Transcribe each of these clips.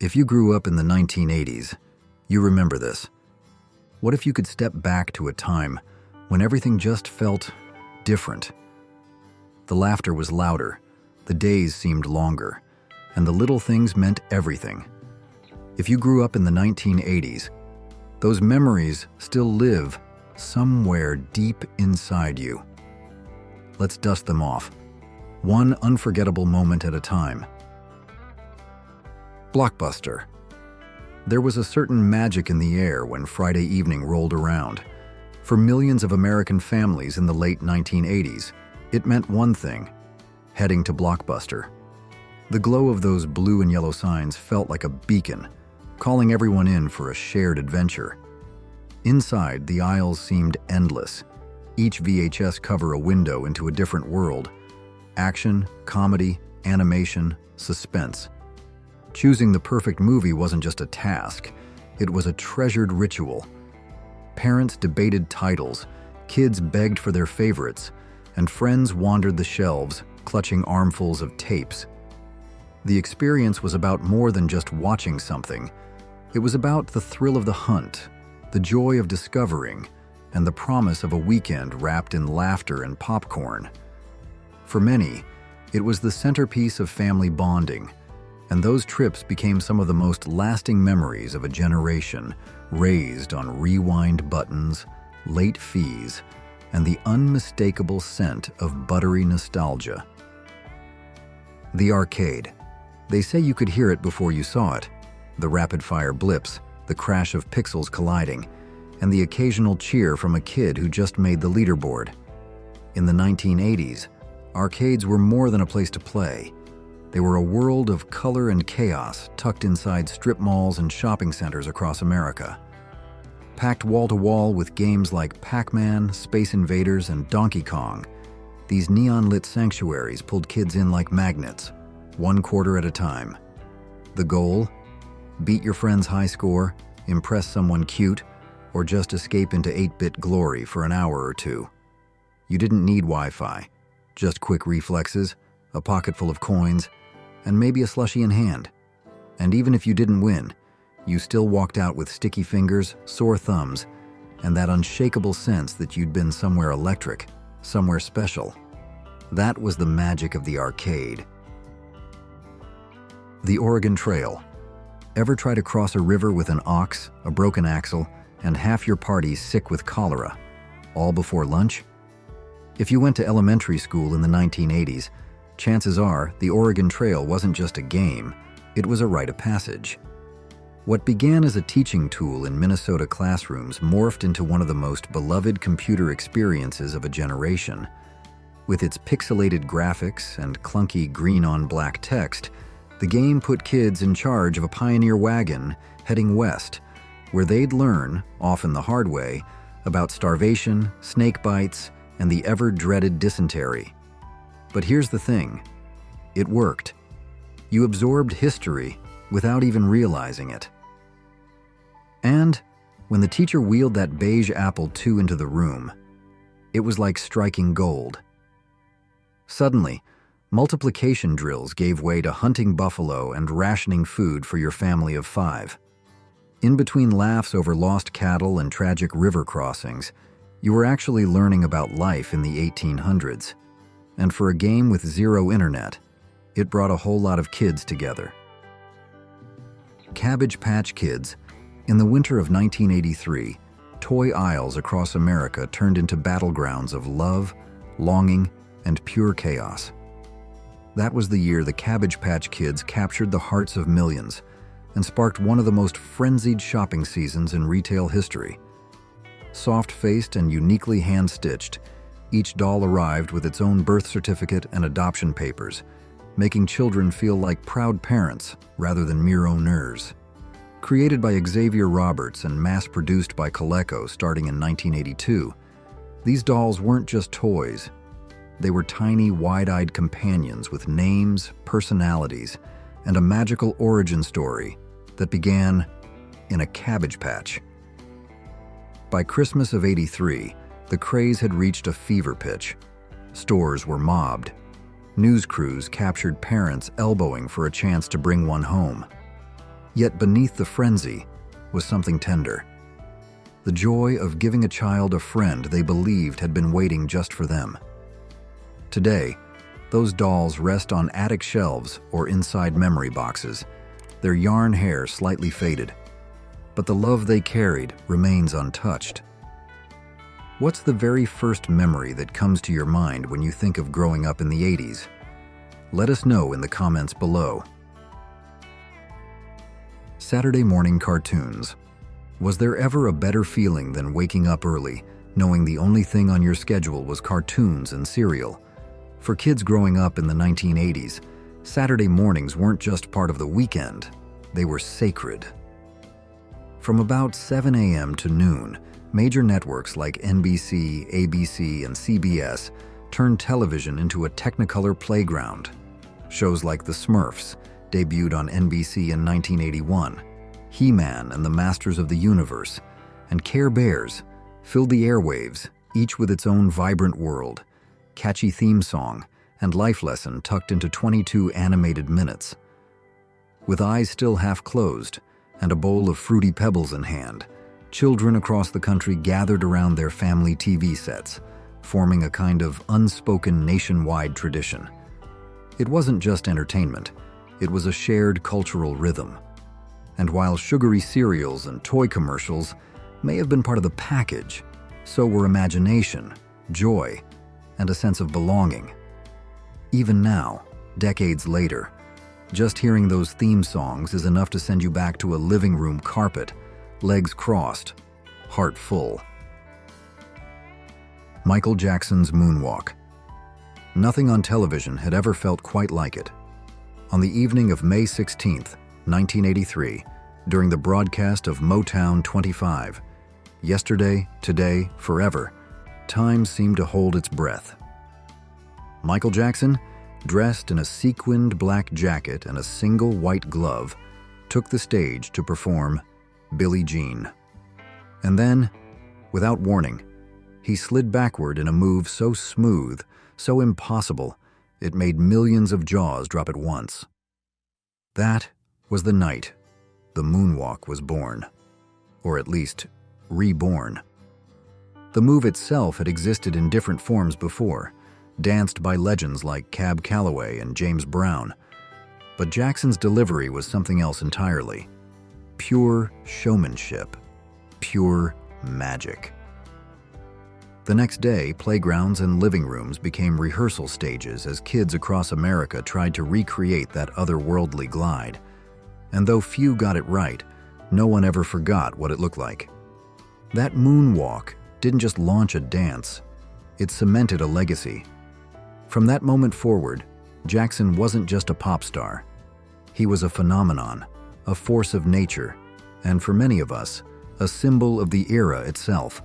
If you grew up in the 1980s, you remember this. What if you could step back to a time when everything just felt different? The laughter was louder, the days seemed longer, and the little things meant everything. If you grew up in the 1980s, those memories still live somewhere deep inside you. Let's dust them off, one unforgettable moment at a time. Blockbuster. There was a certain magic in the air when Friday evening rolled around. For millions of American families in the late 1980s, it meant one thing: heading to Blockbuster. The glow of those blue and yellow signs felt like a beacon, calling everyone in for a shared adventure. Inside, the aisles seemed endless, each VHS cover a window into a different world. Action, comedy, animation, suspense. Choosing the perfect movie wasn't just a task, it was a treasured ritual. Parents debated titles, kids begged for their favorites, and friends wandered the shelves, clutching armfuls of tapes. The experience was about more than just watching something. It was about the thrill of the hunt, the joy of discovering, and the promise of a weekend wrapped in laughter and popcorn. For many, it was the centerpiece of family bonding, and those trips became some of the most lasting memories of a generation raised on rewind buttons, late fees, and the unmistakable scent of buttery nostalgia. The arcade. They say you could hear it before you saw it. The rapid-fire blips, the crash of pixels colliding, and the occasional cheer from a kid who just made the leaderboard. In the 1980s, arcades were more than a place to play. They were a world of color and chaos tucked inside strip malls and shopping centers across America. Packed wall-to-wall with games like Pac-Man, Space Invaders, and Donkey Kong, these neon-lit sanctuaries pulled kids in like magnets, one quarter at a time. The goal? Beat your friend's high score, impress someone cute, or just escape into 8-bit glory for an hour or two. You didn't need Wi-Fi, just quick reflexes, a pocket full of coins, and maybe a slushie in hand. And even if you didn't win, you still walked out with sticky fingers, sore thumbs, and that unshakable sense that you'd been somewhere electric, somewhere special. That was the magic of the arcade. The Oregon Trail. Ever try to cross a river with an ox, a broken axle, and half your party sick with cholera, all before lunch? If you went to elementary school in the 1980s, chances are the Oregon Trail wasn't just a game, it was a rite of passage. What began as a teaching tool in Minnesota classrooms morphed into one of the most beloved computer experiences of a generation. With its pixelated graphics and clunky green-on-black text, the game put kids in charge of a pioneer wagon heading west, where they'd learn, often the hard way, about starvation, snake bites, and the ever-dreaded dysentery. But here's the thing. It worked. You absorbed history without even realizing it. And when the teacher wheeled that beige Apple II into the room, it was like striking gold. Suddenly, multiplication drills gave way to hunting buffalo and rationing food for your family of 5. In between laughs over lost cattle and tragic river crossings, you were actually learning about life in the 1800s. And for a game with zero internet, it brought a whole lot of kids together. Cabbage Patch Kids. In the winter of 1983, toy aisles across America turned into battlegrounds of love, longing, and pure chaos. That was the year the Cabbage Patch Kids captured the hearts of millions and sparked one of the most frenzied shopping seasons in retail history. Soft-faced and uniquely hand-stitched, each doll arrived with its own birth certificate and adoption papers, making children feel like proud parents rather than mere owners. Created by Xavier Roberts and mass-produced by Coleco starting in 1982, these dolls weren't just toys. They were tiny, wide-eyed companions with names, personalities, and a magical origin story that began in a cabbage patch. By Christmas of '83, the craze had reached a fever pitch. Stores were mobbed. News crews captured parents elbowing for a chance to bring one home. Yet beneath the frenzy was something tender. The joy of giving a child a friend they believed had been waiting just for them. Today, those dolls rest on attic shelves or inside memory boxes, their yarn hair slightly faded. But the love they carried remains untouched. What's the very first memory that comes to your mind when you think of growing up in the 80s? Let us know in the comments below. Saturday morning cartoons. Was there ever a better feeling than waking up early, knowing the only thing on your schedule was cartoons and cereal? For kids growing up in the 1980s, Saturday mornings weren't just part of the weekend, they were sacred. From about 7 a.m. to noon, major networks like NBC, ABC, and CBS turned television into a technicolor playground. Shows like The Smurfs debuted on NBC in 1981, He-Man and the Masters of the Universe, and Care Bears filled the airwaves, each with its own vibrant world, catchy theme song, and life lesson tucked into 22 animated minutes. With eyes still half closed and a bowl of Fruity Pebbles in hand, children across the country gathered around their family TV sets, forming a kind of unspoken nationwide tradition. It wasn't just entertainment, it was a shared cultural rhythm. And while sugary cereals and toy commercials may have been part of the package, so were imagination, joy, and a sense of belonging. Even now, decades later, just hearing those theme songs is enough to send you back to a living room carpet, legs crossed, heart full. Michael Jackson's Moonwalk. Nothing on television had ever felt quite like it. On the evening of May 16, 1983, during the broadcast of Motown 25, yesterday, today, forever, time seemed to hold its breath. Michael Jackson, dressed in a sequined black jacket and a single white glove, took the stage to perform Billie Jean. And then, without warning, he slid backward in a move so smooth, so impossible, it made millions of jaws drop at once. That was the night the Moonwalk was born, or at least reborn. The move itself had existed in different forms before, danced by legends like Cab Calloway and James Brown. But Jackson's delivery was something else entirely. Pure showmanship, pure magic. The next day, playgrounds and living rooms became rehearsal stages as kids across America tried to recreate that otherworldly glide. And though few got it right, no one ever forgot what it looked like. That moonwalk didn't just launch a dance, it cemented a legacy. From that moment forward, Jackson wasn't just a pop star. He was a phenomenon, a force of nature, and for many of us, a symbol of the era itself.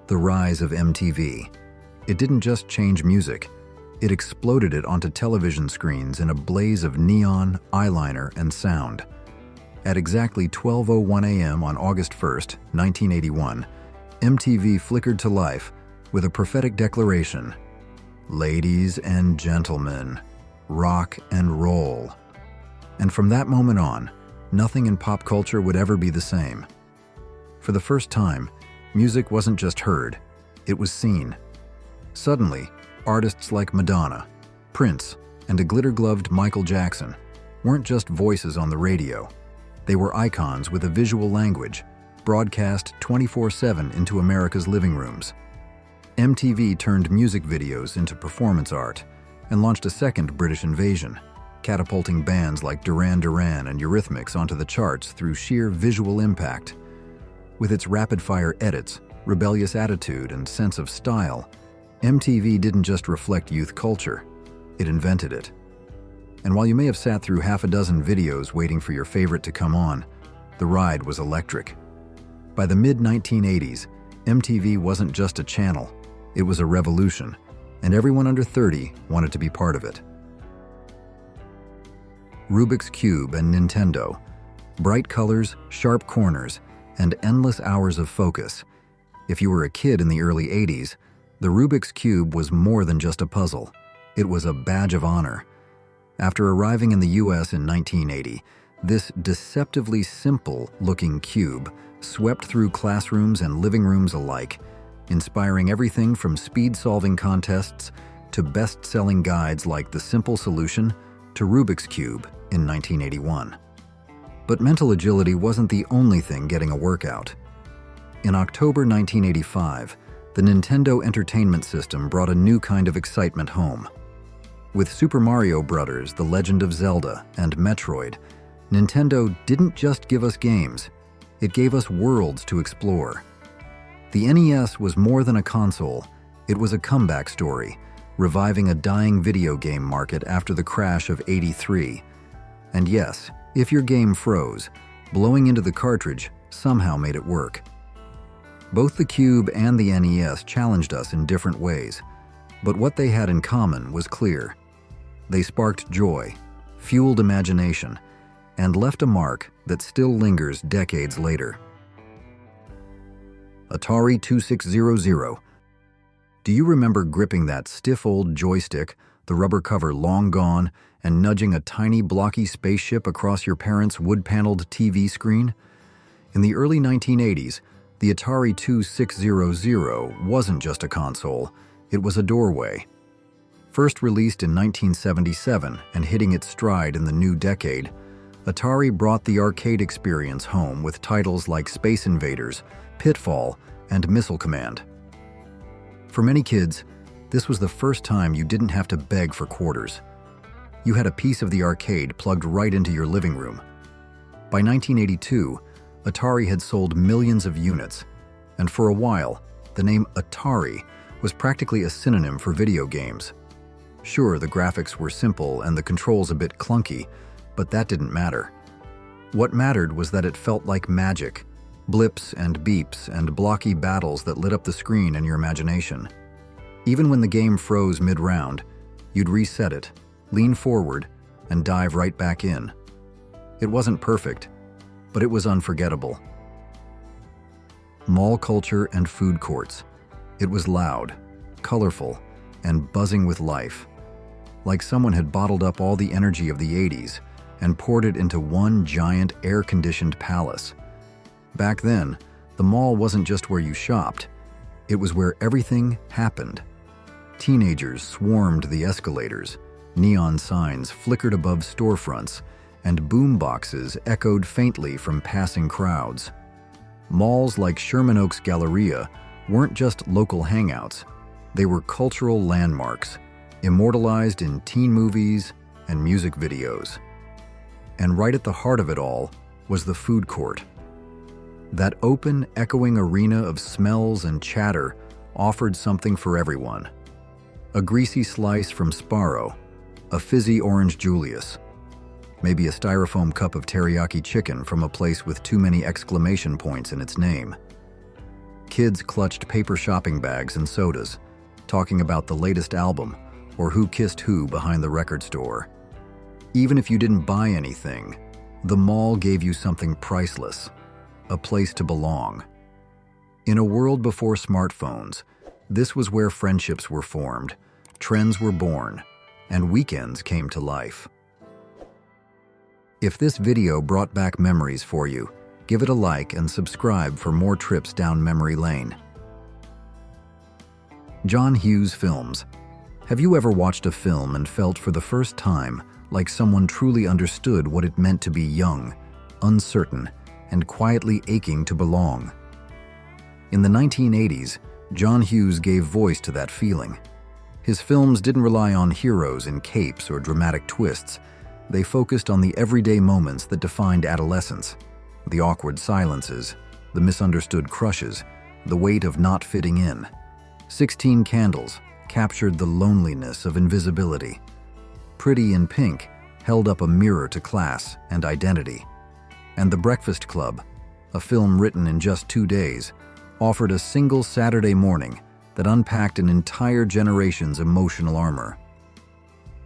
The rise of MTV. It didn't just change music, it exploded it onto television screens in a blaze of neon, eyeliner, and sound. At exactly 12:01 a.m. on August 1st, 1981, MTV flickered to life with a prophetic declaration: "Ladies and gentlemen, rock and roll." And from that moment on, nothing in pop culture would ever be the same. For the first time, music wasn't just heard, it was seen. Suddenly, artists like Madonna, Prince, and a glitter-gloved Michael Jackson weren't just voices on the radio. They were icons with a visual language, broadcast 24/7 into America's living rooms. MTV turned music videos into performance art and launched a second British invasion, catapulting bands like Duran Duran and Eurythmics onto the charts through sheer visual impact. With its rapid-fire edits, rebellious attitude, and sense of style, MTV didn't just reflect youth culture, it invented it. And while you may have sat through half a dozen videos waiting for your favorite to come on, the ride was electric. By the mid-1980s, MTV wasn't just a channel, it was a revolution, and everyone under 30 wanted to be part of it. Rubik's Cube and Nintendo. Bright colors, sharp corners, and endless hours of focus. If you were a kid in the early 80s, the Rubik's Cube was more than just a puzzle. It was a badge of honor. After arriving in the US in 1980, This deceptively simple-looking cube swept through classrooms and living rooms alike, inspiring everything from speed-solving contests to best-selling guides like The Simple Solution to Rubik's Cube in 1981. But mental agility wasn't the only thing getting a workout. In October 1985, the Nintendo Entertainment System brought a new kind of excitement home. With Super Mario Bros., The Legend of Zelda, and Metroid, Nintendo didn't just give us games, it gave us worlds to explore. The NES was more than a console, it was a comeback story, reviving a dying video game market after the crash of '83. And yes, if your game froze, blowing into the cartridge somehow made it work. Both the Cube and the NES challenged us in different ways, but what they had in common was clear. They sparked joy, fueled imagination, and left a mark that still lingers decades later. Atari 2600. Do you remember gripping that stiff old joystick, the rubber cover long gone, and nudging a tiny blocky spaceship across your parents' wood-paneled TV screen? In the early 1980s, the Atari 2600 wasn't just a console, it was a doorway. First released in 1977 and hitting its stride in the new decade, Atari brought the arcade experience home with titles like Space Invaders, Pitfall, and Missile Command. For many kids, this was the first time you didn't have to beg for quarters. You had a piece of the arcade plugged right into your living room. By 1982, Atari had sold millions of units, and for a while, the name Atari was practically a synonym for video games. Sure, the graphics were simple and the controls a bit clunky, but that didn't matter. What mattered was that it felt like magic, blips and beeps and blocky battles that lit up the screen in your imagination. Even when the game froze mid-round, you'd reset it, lean forward, and dive right back in. It wasn't perfect, but it was unforgettable. Mall culture and food courts. It was loud, colorful, and buzzing with life. Like someone had bottled up all the energy of the '80s and poured it into one giant air-conditioned palace. Back then, the mall wasn't just where you shopped, it was where everything happened. Teenagers swarmed the escalators, neon signs flickered above storefronts, and boom boxes echoed faintly from passing crowds. Malls like Sherman Oaks Galleria weren't just local hangouts, they were cultural landmarks, immortalized in teen movies and music videos. And right at the heart of it all was the food court. That open, echoing arena of smells and chatter offered something for everyone. A greasy slice from Sparrow, a fizzy orange Julius, maybe a styrofoam cup of teriyaki chicken from a place with too many exclamation points in its name. Kids clutched paper shopping bags and sodas, talking about the latest album or who kissed who behind the record store. Even if you didn't buy anything, the mall gave you something priceless, a place to belong. In a world before smartphones, this was where friendships were formed, trends were born, and weekends came to life. If this video brought back memories for you, give it a like and subscribe for more trips down memory lane. John Hughes Films. Have you ever watched a film and felt for the first time like someone truly understood what it meant to be young, uncertain, and quietly aching to belong? In the 1980s, John Hughes gave voice to that feeling. His films didn't rely on heroes in capes or dramatic twists. They focused on the everyday moments that defined adolescence, the awkward silences, the misunderstood crushes, the weight of not fitting in. 16 Candles captured the loneliness of invisibility. Pretty in Pink held up a mirror to class and identity. And The Breakfast Club, a film written in just 2 days, offered a single Saturday morning that unpacked an entire generation's emotional armor.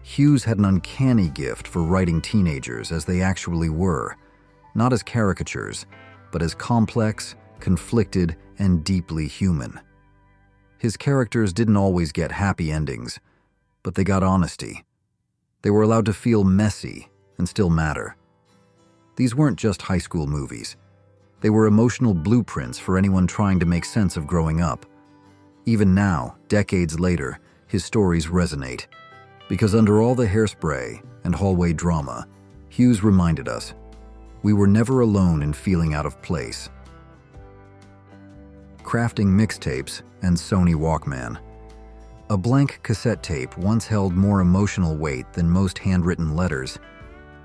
Hughes had an uncanny gift for writing teenagers as they actually were, not as caricatures, but as complex, conflicted, and deeply human. His characters didn't always get happy endings, but they got honesty. They were allowed to feel messy and still matter. These weren't just high school movies. They were emotional blueprints for anyone trying to make sense of growing up. Even now, decades later, his stories resonate. Because under all the hairspray and hallway drama, Hughes reminded us, we were never alone in feeling out of place. Crafting mixtapes and Sony Walkman. A blank cassette tape once held more emotional weight than most handwritten letters.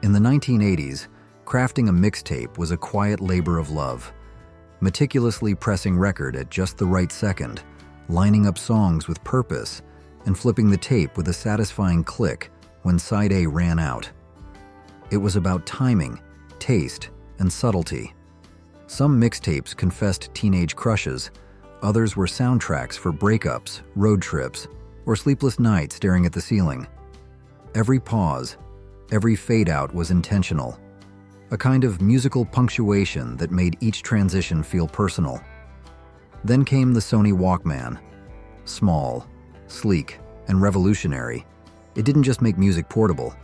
In the 1980s, crafting a mixtape was a quiet labor of love, meticulously pressing record at just the right second, lining up songs with purpose, and flipping the tape with a satisfying click when side A ran out. It was about timing, taste, and subtlety. Some mixtapes confessed teenage crushes, others were soundtracks for breakups, road trips, or sleepless nights staring at the ceiling. Every pause, every fade-out was intentional, a kind of musical punctuation that made each transition feel personal. Then came the Sony Walkman. Small, sleek, and revolutionary, it didn't just make music portable,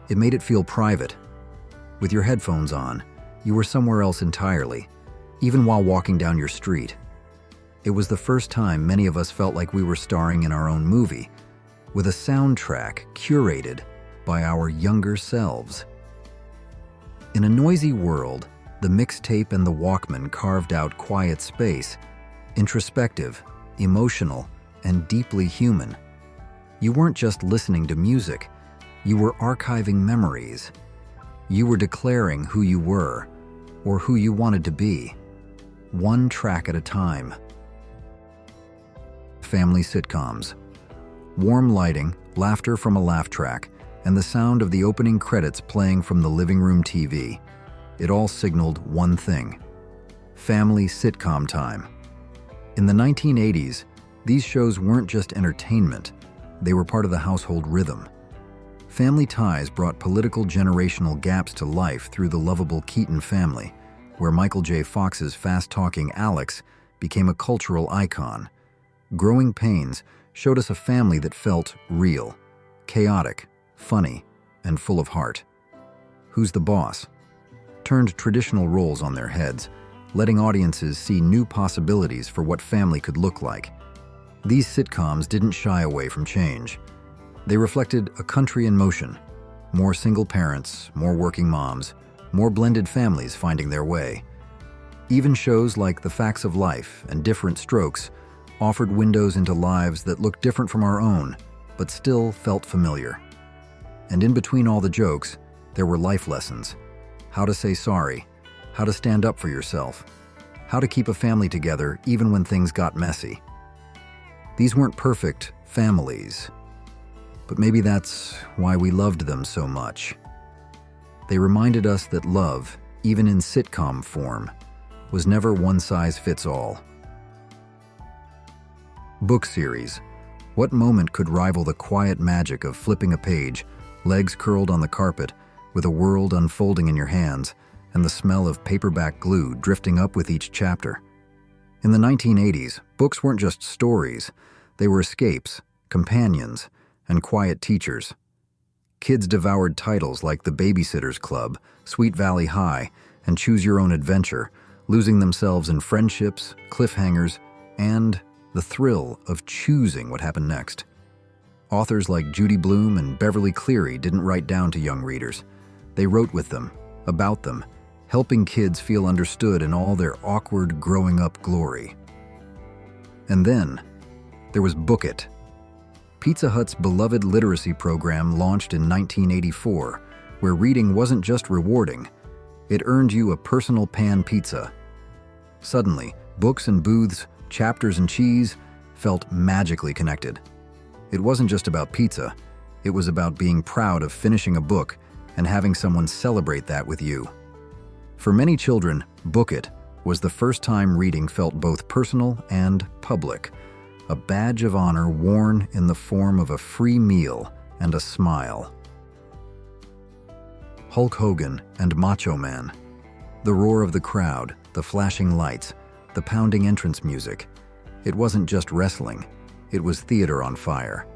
it made it feel private. With your headphones on, you were somewhere else entirely, even while walking down your street. It was the first time many of us felt like we were starring in our own movie, with a soundtrack curated by our younger selves. In a noisy world, the mixtape and the Walkman carved out quiet space, introspective, emotional, and deeply human. You weren't just listening to music, you were archiving memories. You were declaring who you were, or who you wanted to be, one track at a time. Family sitcoms. Warm lighting, laughter from a laugh track, and the sound of the opening credits playing from the living room TV. It all signaled one thing: family sitcom time. In the 1980s, these shows weren't just entertainment, they were part of the household rhythm. Family Ties brought political generational gaps to life through the lovable Keaton family, where Michael J. Fox's fast-talking Alex became a cultural icon. Growing Pains showed us a family that felt real, chaotic, funny, and full of heart. Who's the Boss turned traditional roles on their heads, letting audiences see new possibilities for what family could look like. These sitcoms didn't shy away from change. They reflected a country in motion: more single parents, more working moms, more blended families finding their way. Even shows like The Facts of Life and Different Strokes offered windows into lives that looked different from our own, but still felt familiar. And in between all the jokes, there were life lessons: how to say sorry, how to stand up for yourself, how to keep a family together even when things got messy. These weren't perfect families, but maybe that's why we loved them so much. They reminded us that love, even in sitcom form, was never one size fits all. Book series. What moment could rival the quiet magic of flipping a page, legs curled on the carpet, with a world unfolding in your hands, and the smell of paperback glue drifting up with each chapter? In the 1980s, books weren't just stories, they were escapes, companions, and quiet teachers. Kids devoured titles like The Babysitter's Club, Sweet Valley High, and Choose Your Own Adventure, losing themselves in friendships, cliffhangers, and the thrill of choosing what happened next. Authors like Judy Blume and Beverly Cleary didn't write down to young readers. They wrote with them, about them, helping kids feel understood in all their awkward growing-up glory. And then, there was Book It. Pizza Hut's beloved literacy program launched in 1984, where reading wasn't just rewarding, it earned you a personal pan pizza. Suddenly, books and booths, chapters and cheese felt magically connected. It wasn't just about pizza, it was about being proud of finishing a book and having someone celebrate that with you. For many children, Book It was the first time reading felt both personal and public, a badge of honor worn in the form of a free meal and a smile. Hulk Hogan and Macho Man. The roar of the crowd, the flashing lights, the pounding entrance music. It wasn't just wrestling, it was theater on fire.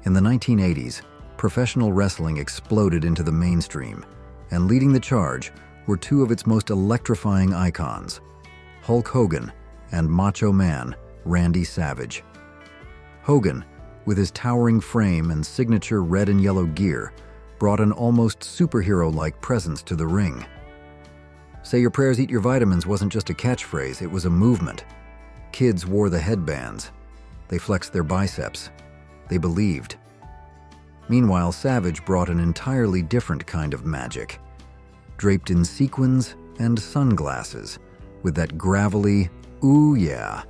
In the 1980s, professional wrestling exploded into the mainstream, and leading the charge were two of its most electrifying icons, Hulk Hogan and Macho Man Randy Savage. Hogan, with his towering frame and signature red and yellow gear, brought an almost superhero-like presence to the ring. "Say your prayers, eat your vitamins" wasn't just a catchphrase, it was a movement. Kids wore the headbands. They flexed their biceps. They believed. Meanwhile, Savage brought an entirely different kind of magic. Draped in sequins and sunglasses, with that gravelly, "ooh yeah,"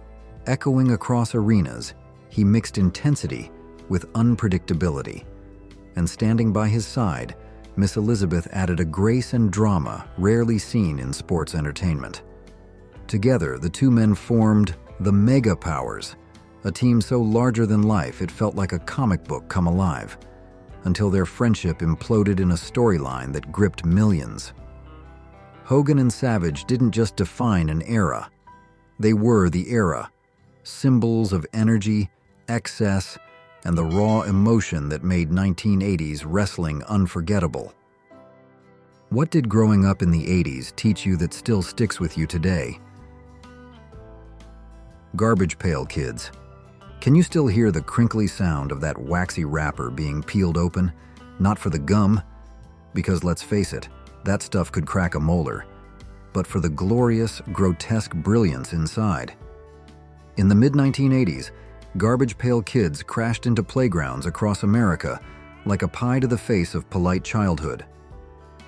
echoing across arenas, he mixed intensity with unpredictability. And standing by his side, Miss Elizabeth added a grace and drama rarely seen in sports entertainment. Together, the two men formed the Mega Powers, a team so larger than life it felt like a comic book come alive, until their friendship imploded in a storyline that gripped millions. Hogan and Savage didn't just define an era. They were the era, symbols of energy, excess, and the raw emotion that made 1980s wrestling unforgettable. What did growing up in the 80s teach you that still sticks with you today? Garbage Pail Kids. Can you still hear the crinkly sound of that waxy wrapper being peeled open? Not for the gum, because let's face it, that stuff could crack a molar, but for the glorious, grotesque brilliance inside. In the mid-1980s, Garbage Pail Kids crashed into playgrounds across America like a pie to the face of polite childhood.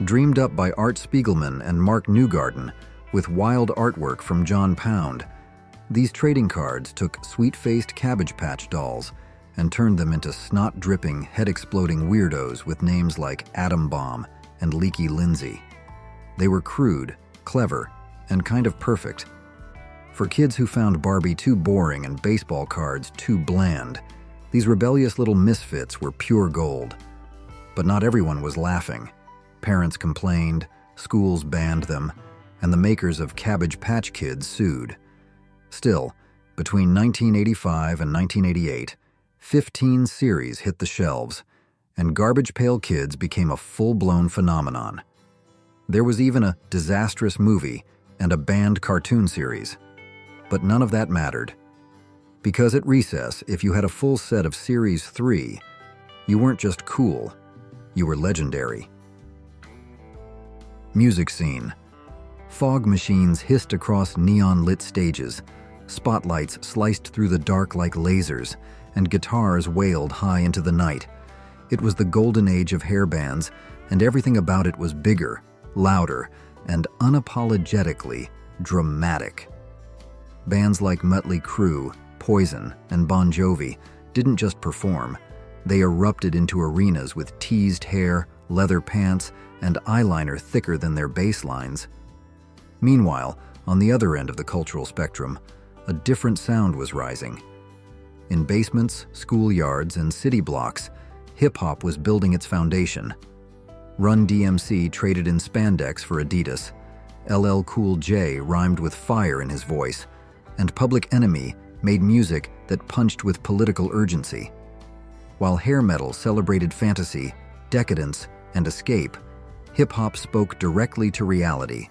Dreamed up by Art Spiegelman and Mark Newgarden, with wild artwork from John Pound, these trading cards took sweet-faced Cabbage Patch dolls and turned them into snot-dripping, head-exploding weirdos with names like Atom Bomb and Leaky Lindsay. They were crude, clever, and kind of perfect. For kids who found Barbie too boring and baseball cards too bland, these rebellious little misfits were pure gold. But not everyone was laughing. Parents complained, schools banned them, and the makers of Cabbage Patch Kids sued. Still, between 1985 and 1988, 15 series hit the shelves, and Garbage Pail Kids became a full-blown phenomenon. There was even a disastrous movie and a banned cartoon series. But none of that mattered. Because at recess, if you had a full set of Series 3, you weren't just cool, you were legendary. Music scene. Fog machines hissed across neon-lit stages, spotlights sliced through the dark like lasers, and guitars wailed high into the night. It was the golden age of hair bands, and everything about it was bigger, louder, and unapologetically dramatic. Bands like Mötley Crüe, Poison, and Bon Jovi didn't just perform. They erupted into arenas with teased hair, leather pants, and eyeliner thicker than their bass lines. Meanwhile, on the other end of the cultural spectrum, a different sound was rising. In basements, schoolyards, and city blocks, hip-hop was building its foundation. Run DMC traded in spandex for Adidas, LL Cool J rhymed with fire in his voice, and Public Enemy made music that punched with political urgency. While hair metal celebrated fantasy, decadence, and escape, hip-hop spoke directly to reality,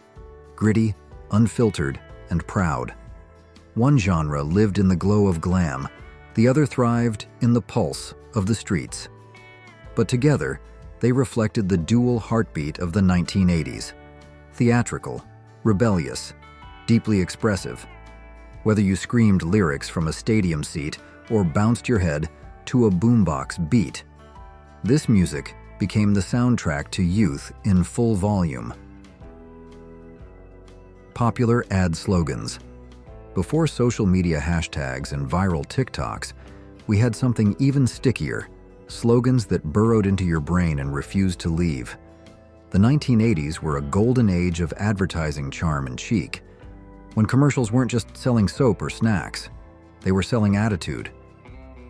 gritty, unfiltered, and proud. One genre lived in the glow of glam, the other thrived in the pulse of the streets. But together, they reflected the dual heartbeat of the 1980s. Theatrical, rebellious, deeply expressive. Whether you screamed lyrics from a stadium seat or bounced your head to a boombox beat, this music became the soundtrack to youth in full volume. Popular ad slogans. Before social media hashtags and viral TikToks, we had something even stickier, slogans that burrowed into your brain and refused to leave. The 1980s were a golden age of advertising charm and chic, when commercials weren't just selling soap or snacks, they were selling attitude.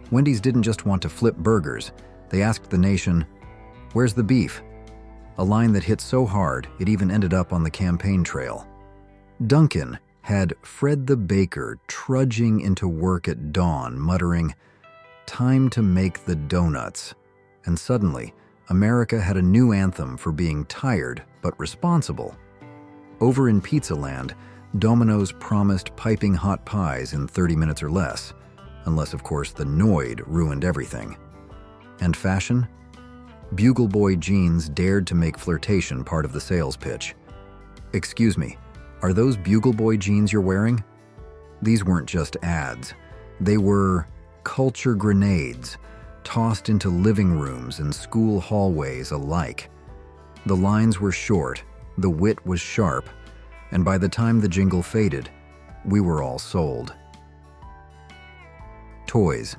Wendy's didn't just want to flip burgers, they asked the nation, "Where's the beef?" A line that hit so hard it even ended up on the campaign trail. Dunkin' had Fred the baker trudging into work at dawn, muttering, "Time to make the donuts." And suddenly, America had a new anthem for being tired but responsible. Over in Pizza Land, Domino's promised piping hot pies in 30 minutes or less, unless of course the Noid ruined everything. And fashion? Bugle Boy jeans dared to make flirtation part of the sales pitch. Excuse me, are those Bugle Boy jeans you're wearing? These weren't just ads. They were culture grenades, tossed into living rooms and school hallways alike. The lines were short, the wit was sharp, and by the time the jingle faded, we were all sold. Toys.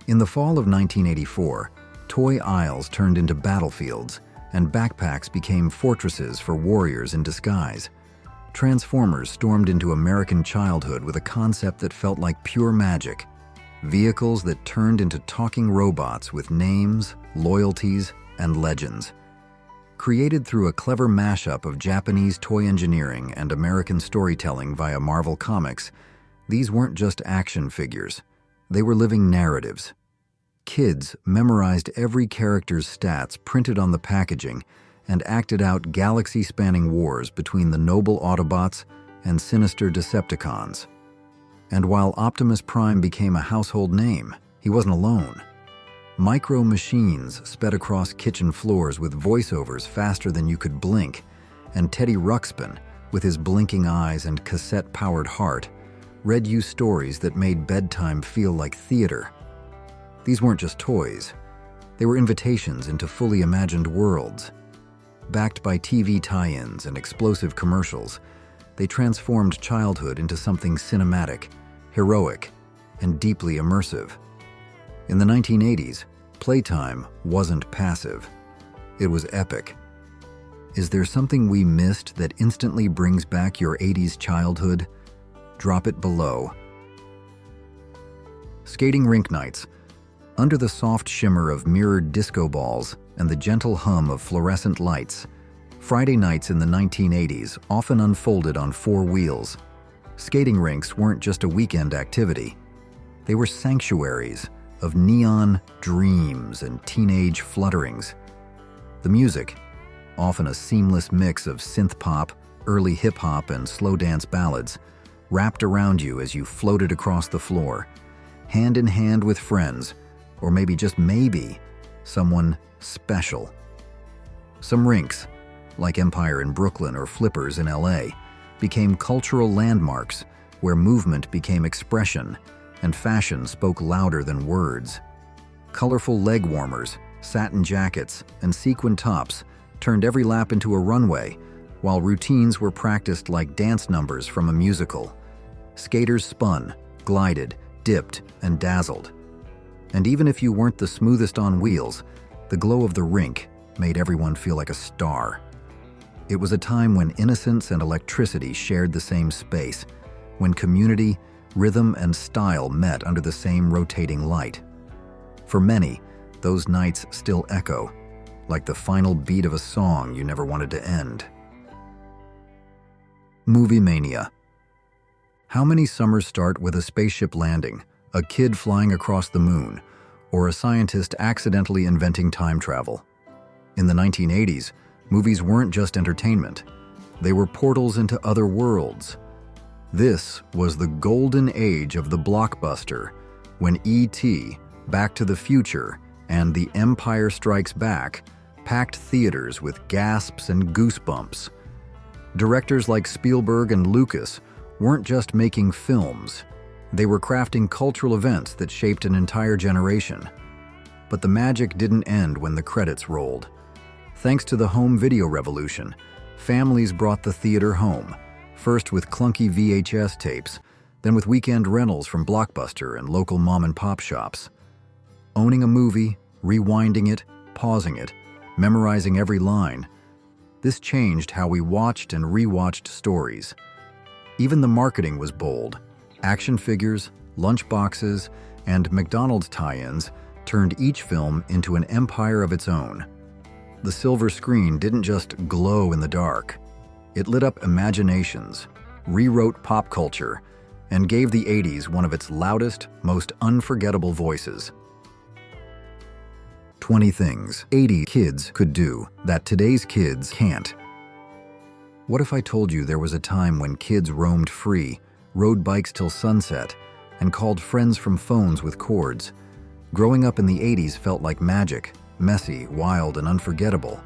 In the fall of 1984, toy aisles turned into battlefields, and backpacks became fortresses for warriors in disguise. Transformers stormed into American childhood with a concept that felt like pure magic. Vehicles that turned into talking robots with names, loyalties, and legends. Created through a clever mashup of Japanese toy engineering and American storytelling via Marvel Comics, these weren't just action figures. They were living narratives. Kids memorized every character's stats printed on the packaging and acted out galaxy-spanning wars between the noble Autobots and sinister Decepticons. And while Optimus Prime became a household name, he wasn't alone. Micro machines sped across kitchen floors with voiceovers faster than you could blink, and Teddy Ruxpin, with his blinking eyes and cassette-powered heart, read you stories that made bedtime feel like theater. These weren't just toys. They were invitations into fully imagined worlds. Backed by TV tie-ins and explosive commercials, they transformed childhood into something cinematic, heroic, and deeply immersive. In the 1980s, playtime wasn't passive. It was epic. Is there something we missed that instantly brings back your 80s childhood? Drop it below. Skating rink nights. Under the soft shimmer of mirrored disco balls and the gentle hum of fluorescent lights, Friday nights in the 1980s often unfolded on four wheels. Skating rinks weren't just a weekend activity. They were sanctuaries of neon dreams and teenage flutterings. The music, often a seamless mix of synth pop, early hip hop, and slow dance ballads, wrapped around you as you floated across the floor, hand in hand with friends, or maybe just maybe someone special. Some rinks, like Empire in Brooklyn or Flippers in LA, became cultural landmarks where movement became expression and fashion spoke louder than words. Colorful leg warmers, satin jackets, and sequin tops turned every lap into a runway, while routines were practiced like dance numbers from a musical. Skaters spun, glided, dipped, and dazzled. And even if you weren't the smoothest on wheels, the glow of the rink made everyone feel like a star. It was a time when innocence and electricity shared the same space, when community, rhythm, and style met under the same rotating light. For many, those nights still echo, like the final beat of a song you never wanted to end. Movie mania. How many summers start with a spaceship landing, a kid flying across the moon, or a scientist accidentally inventing time travel? In the 1980s, movies weren't just entertainment. They were portals into other worlds. This was the golden age of the blockbuster, when E.T., Back to the Future, and The Empire Strikes Back packed theaters with gasps and goosebumps. Directors like Spielberg and Lucas weren't just making films. They were crafting cultural events that shaped an entire generation. But the magic didn't end when the credits rolled. Thanks to the home video revolution, families brought the theater home, first with clunky VHS tapes, then with weekend rentals from Blockbuster and local mom-and-pop shops. Owning a movie, rewinding it, pausing it, memorizing every line, this changed how we watched and rewatched stories. Even the marketing was bold. Action figures, lunchboxes, and McDonald's tie-ins turned each film into an empire of its own. The silver screen didn't just glow in the dark. It lit up imaginations, rewrote pop culture, and gave the 80s one of its loudest, most unforgettable voices. 20 things 80 kids could do that today's kids can't. What if I told you there was a time when kids roamed free, rode bikes till sunset, and called friends from phones with cords? Growing up in the 80s felt like magic, messy, wild, and unforgettable.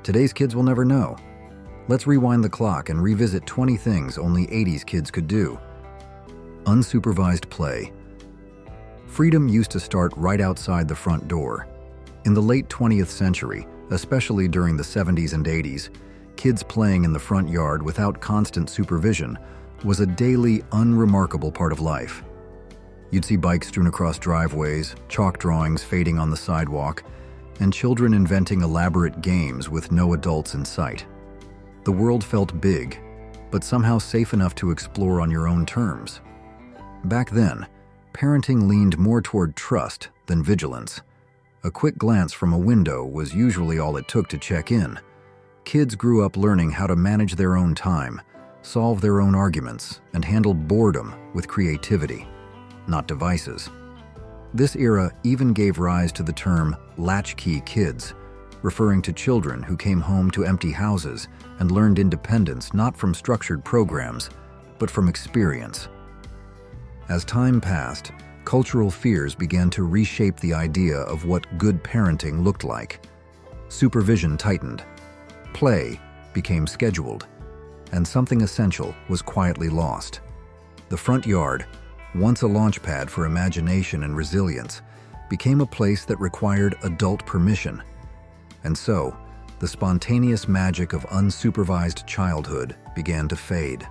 Today's kids will never know. Let's rewind the clock and revisit 20 things only 80s kids could do. Unsupervised play. Freedom used to start right outside the front door. In the late 20th century, especially during the 70s and 80s, kids playing in the front yard without constant supervision was a daily, unremarkable part of life. You'd see bikes strewn across driveways, chalk drawings fading on the sidewalk, and children inventing elaborate games with no adults in sight. The world felt big, but somehow safe enough to explore on your own terms. Back then, parenting leaned more toward trust than vigilance. A quick glance from a window was usually all it took to check in. Kids grew up learning how to manage their own time, solve their own arguments, and handle boredom with creativity, not devices. This era even gave rise to the term latchkey kids, referring to children who came home to empty houses and learned independence not from structured programs, but from experience. As time passed, cultural fears began to reshape the idea of what good parenting looked like. Supervision tightened. Play became scheduled, and something essential was quietly lost. The front yard, once a launch pad for imagination and resilience, became a place that required adult permission. And so, the spontaneous magic of unsupervised childhood began to fade.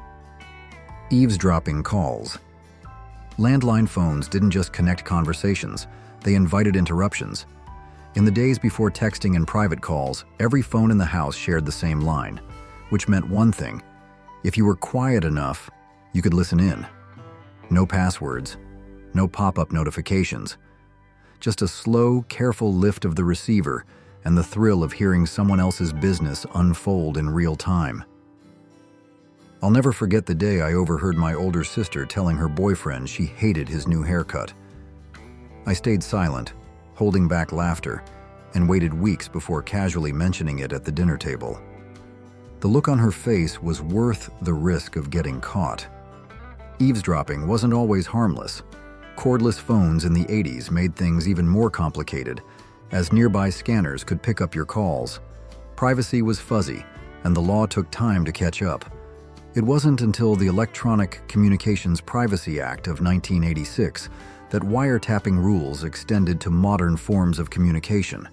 Eavesdropping calls. Landline phones didn't just connect conversations, they invited interruptions. In the days before texting and private calls, every phone in the house shared the same line, which meant one thing: if you were quiet enough, you could listen in. No passwords, no pop-up notifications, just a slow, careful lift of the receiver and the thrill of hearing someone else's business unfold in real time. I'll never forget the day I overheard my older sister telling her boyfriend she hated his new haircut. I stayed silent, holding back laughter, and waited weeks before casually mentioning it at the dinner table. The look on her face was worth the risk of getting caught. Eavesdropping wasn't always harmless. Cordless phones in the 80s made things even more complicated, as nearby scanners could pick up your calls. Privacy was fuzzy, and the law took time to catch up. It wasn't until the Electronic Communications Privacy Act of 1986 that wiretapping rules extended to modern forms of communication.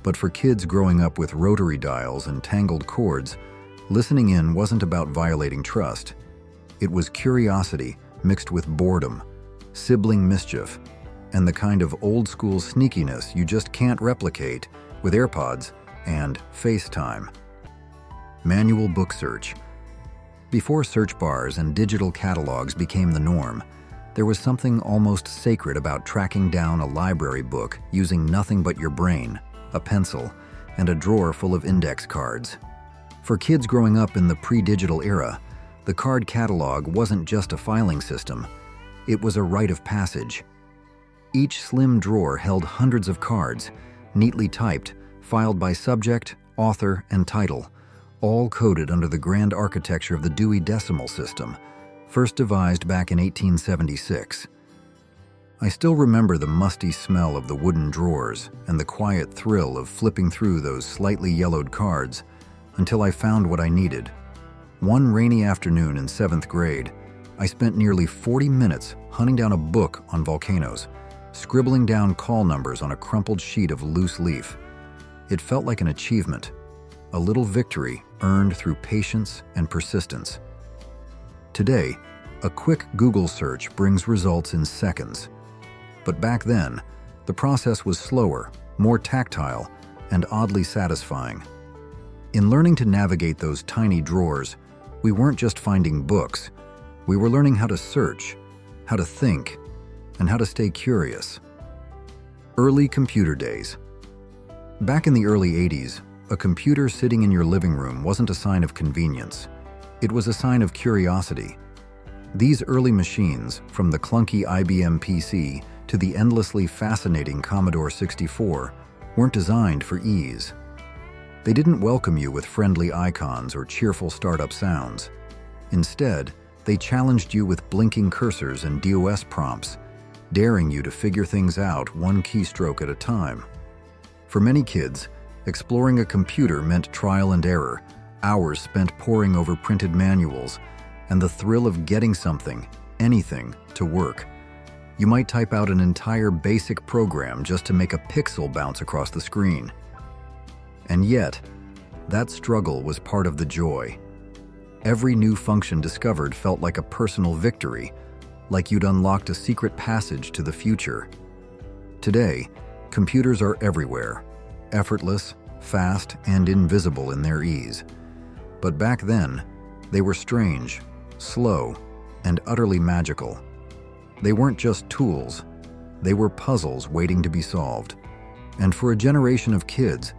But for kids growing up with rotary dials and tangled cords, listening in wasn't about violating trust. It was curiosity mixed with boredom, sibling mischief, and the kind of old-school sneakiness you just can't replicate with AirPods and FaceTime. Manual book search. Before search bars and digital catalogs became the norm, there was something almost sacred about tracking down a library book using nothing but your brain, a pencil, and a drawer full of index cards. For kids growing up in the pre-digital era, the card catalog wasn't just a filing system, it was a rite of passage. Each slim drawer held hundreds of cards, neatly typed, filed by subject, author, and title, all coded under the grand architecture of the Dewey Decimal System, first devised back in 1876. I still remember the musty smell of the wooden drawers and the quiet thrill of flipping through those slightly yellowed cards until I found what I needed. One rainy afternoon in 7th grade, I spent nearly 40 minutes hunting down a book on volcanoes, scribbling down call numbers on a crumpled sheet of loose leaf. It felt like an achievement, a little victory earned through patience and persistence. Today, a quick Google search brings results in seconds. But back then, the process was slower, more tactile, and oddly satisfying. In learning to navigate those tiny drawers, we weren't just finding books, we were learning how to search, how to think, and how to stay curious. Early computer days. Back in the early 80s, a computer sitting in your living room wasn't a sign of convenience. It was a sign of curiosity. These early machines, from the clunky IBM PC to the endlessly fascinating Commodore 64, weren't designed for ease. They didn't welcome you with friendly icons or cheerful startup sounds. Instead, they challenged you with blinking cursors and DOS prompts, daring you to figure things out one keystroke at a time. For many kids, exploring a computer meant trial and error, hours spent poring over printed manuals, and the thrill of getting something, anything, to work. You might type out an entire basic program just to make a pixel bounce across the screen. And yet, that struggle was part of the joy. Every new function discovered felt like a personal victory, like you'd unlocked a secret passage to the future. Today, computers are everywhere, effortless, fast, and invisible in their ease. But back then, they were strange, slow, and utterly magical. They weren't just tools, they were puzzles waiting to be solved. And for a generation of kids,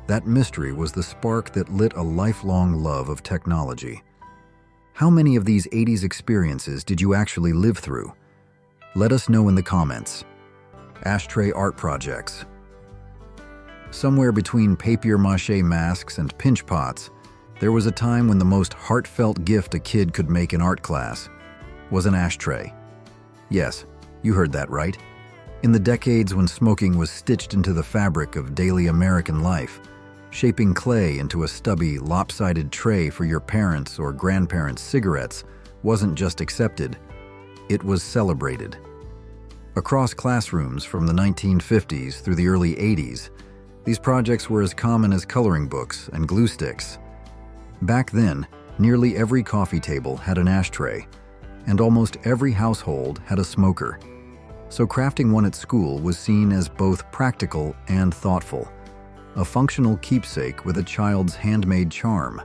that mystery was the spark that lit a lifelong love of technology. How many of these 80s experiences did you actually live through? Let us know in the comments. Ashtray art projects. Somewhere between papier-mâché masks and pinch pots, there was a time when the most heartfelt gift a kid could make in art class was an ashtray. Yes, you heard that right. In the decades when smoking was stitched into the fabric of daily American life, shaping clay into a stubby, lopsided tray for your parents' or grandparents' cigarettes wasn't just accepted, it was celebrated. Across classrooms from the 1950s through the early 80s, these projects were as common as coloring books and glue sticks. Back then, nearly every coffee table had an ashtray, and almost every household had a smoker. So crafting one at school was seen as both practical and thoughtful, a functional keepsake with a child's handmade charm.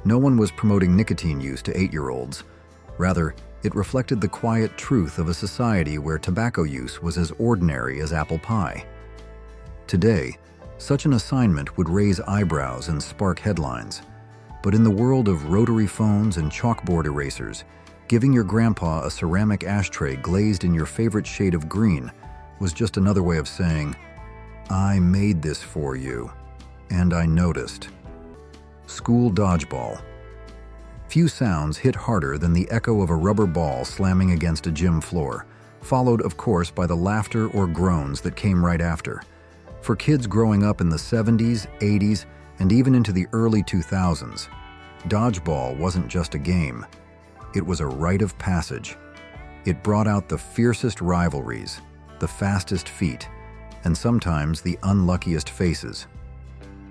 No one was promoting nicotine use to 8-year-olds. Rather, it reflected the quiet truth of a society where tobacco use was as ordinary as apple pie. Today, such an assignment would raise eyebrows and spark headlines. But in the world of rotary phones and chalkboard erasers, giving your grandpa a ceramic ashtray glazed in your favorite shade of green was just another way of saying, "I made this for you, and I noticed." School dodgeball. Few sounds hit harder than the echo of a rubber ball slamming against a gym floor, followed, of course, by the laughter or groans that came right after. For kids growing up in the 70s, 80s, and even into the early 2000s, dodgeball wasn't just a game. It was a rite of passage. It brought out the fiercest rivalries, the fastest feet, and sometimes the unluckiest faces.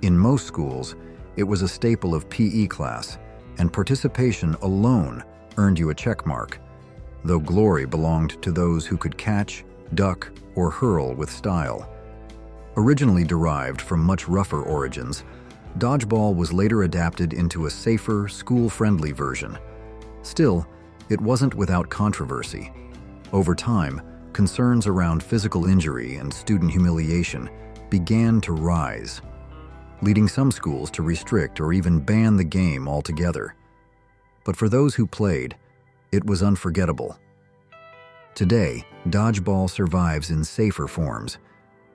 In most schools, it was a staple of PE class, and participation alone earned you a check mark, though glory belonged to those who could catch, duck, or hurl with style. Originally derived from much rougher origins, dodgeball was later adapted into a safer, school-friendly version. Still, it wasn't without controversy. Over time, concerns around physical injury and student humiliation began to rise, leading some schools to restrict or even ban the game altogether. But for those who played, it was unforgettable. Today, dodgeball survives in safer forms,